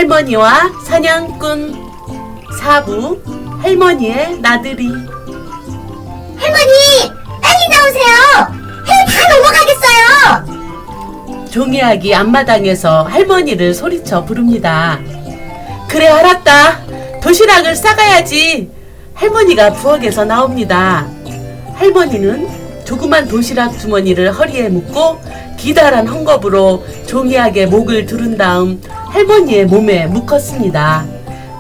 할머니와 사냥꾼 4부 할머니의 나들이. 할머니, 빨리 나오세요. 해 다 넘어가겠어요. 종이야기 앞마당에서 할머니를 소리쳐 부릅니다. 그래, 알았다. 도시락을 싸가야지. 할머니가 부엌에서 나옵니다. 할머니는 조그만 도시락 주머니를 허리에 묶고 기다란 헝겊으로 종이약의 목을 두른 다음 할머니의 몸에 묶었습니다.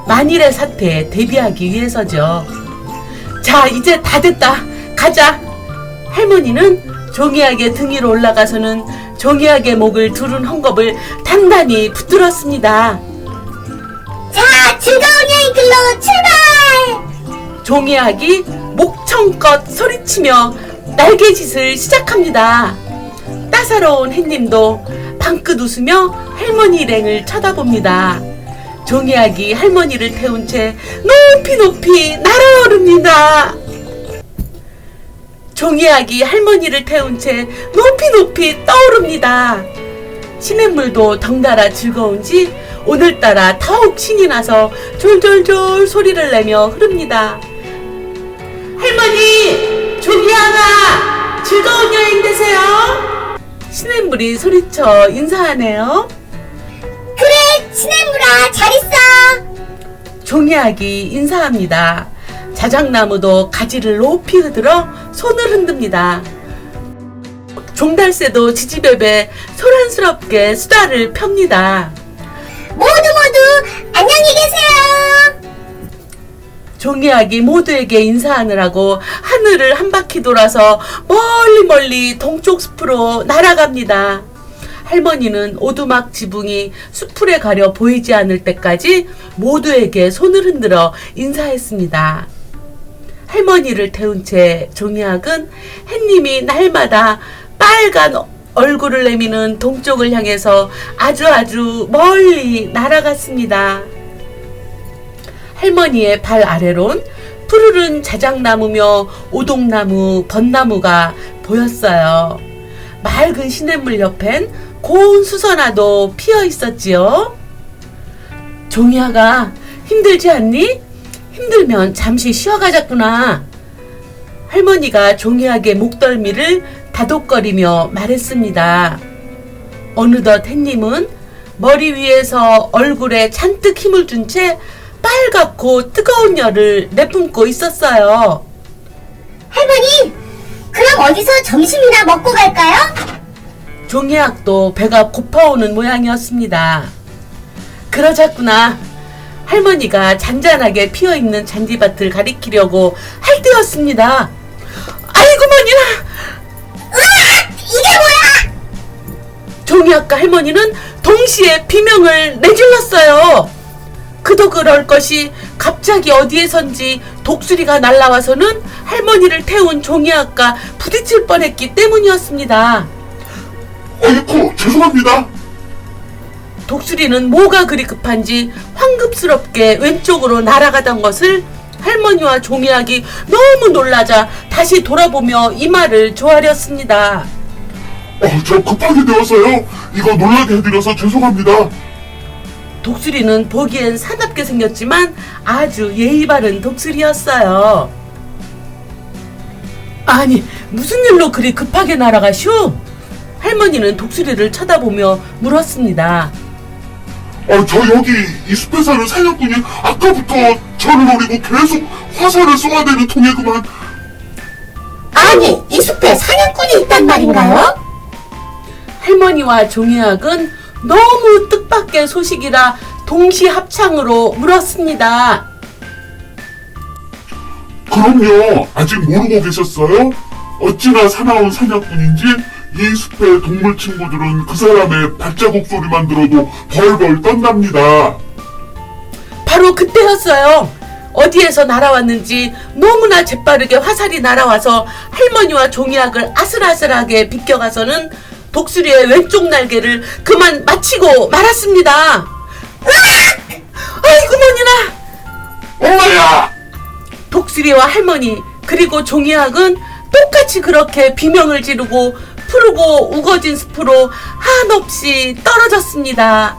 만일의 사태에 대비하기 위해서죠. 자, 이제 다 됐다. 가자. 할머니는 종이약의 등 위로 올라가서는 종이약의 목을 두른 헝겊을 단단히 붙들었습니다. 자, 즐거운 여행 길로 출발. 종이약이 목청껏 소리치며 날개짓을 시작합니다. 따사로운 햇님도 방긋 웃으며 할머니 일행을 쳐다봅니다. 종이약이 할머니를 태운 채 높이 높이 날아오릅니다. 종이약이 할머니를 태운 채 높이 높이 떠오릅니다. 시냇물도 덩달아 즐거운지 오늘따라 더욱 신이 나서 졸졸졸 소리를 내며 흐릅니다. 할머니! 종이약아! 즐거운 여행 되세요! 시냇물이 소리쳐 인사하네요. 그래, 시냇물아, 잘 있어. 종이약이 인사합니다. 자작나무도 가지를 높이 흔들어 손을 흔듭니다. 종달새도 지지배배 소란스럽게 수다를 펴니다. 모두 안녕히 계세요. 종이약이 모두에게 인사하느라고 하늘을 한 바퀴 돌아서 멀리 동쪽 숲으로 날아갑니다. 할머니는 오두막 지붕이 수풀에 가려 보이지 않을 때까지 모두에게 손을 흔들어 인사했습니다. 할머니를 태운 채 종이약은 햇님이 날마다 빨간 얼굴을 내미는 동쪽을 향해서 아주 멀리 날아갔습니다. 할머니의 발 아래론 푸르른 자작나무며 오동나무, 벚나무가 보였어요. 맑은 시냇물 옆엔 고운 수선화도 피어 있었지요. 종이야가 힘들지 않니? 힘들면 잠시 쉬어가자꾸나. 할머니가 종이약의 목덜미를 다독거리며 말했습니다. 어느덧 햇님은 머리 위에서 얼굴에 잔뜩 힘을 준 채 빨갛고 뜨거운 열을 내뿜고 있었어요. 할머니, 그럼 어디서 점심이나 먹고 갈까요? 종이약도 배가 고파오는 모양이었습니다. 그러자꾸나. 할머니가 잔잔하게 피어있는 잔디밭을 가리키려고 할 때였습니다. 아이고머니나! 이게 뭐야? 종이약과 할머니는 동시에 비명을 내질렀어요. 그도 그럴 것이 갑자기 어디에선지 독수리가 날아와서는 할머니를 태운 종이약과 부딪힐 뻔했기 때문이었습니다. 아이고, 죄송합니다. 독수리는 뭐가 그리 급한지 황급스럽게 왼쪽으로 날아가던 것을 할머니와 종이약이 너무 놀라자 다시 돌아보며 이마를 조아렸습니다. 저 급하게 되어서요. 이거 놀라게 해드려서 죄송합니다. 독수리는 보기엔 사납게 생겼지만 아주 예의 바른 독수리였어요. 아니, 무슨 일로 그리 급하게 날아가시오? 할머니는 독수리를 쳐다보며 물었습니다. 저 여기 이 숲에 사는 사냥꾼이 아까부터 저를 노리고 계속 화살을 쏘아대는 통에 그만. 아니, 이 숲에 사냥꾼이 있단 말인가요? 할머니와 종이약은 너무 뜻밖의 소식이라 동시 합창으로 물었습니다. 그럼요. 아직 모르고 계셨어요? 어찌나 사나운 사냥꾼인지 이 숲의 동물 친구들은 그 사람의 발자국 소리만 들어도 벌벌 떤답니다. 바로 그때였어요. 어디에서 날아왔는지 너무나 재빠르게 화살이 날아와서 할머니와 종이약을 아슬아슬하게 비껴가서는 독수리의 왼쪽 날개를 그만 마치고 말았습니다. 아이고 머니나! 엄마야! 독수리와 할머니 그리고 종이약은 똑같이 그렇게 비명을 지르고 푸르고 우거진 숲으로 한없이 떨어졌습니다.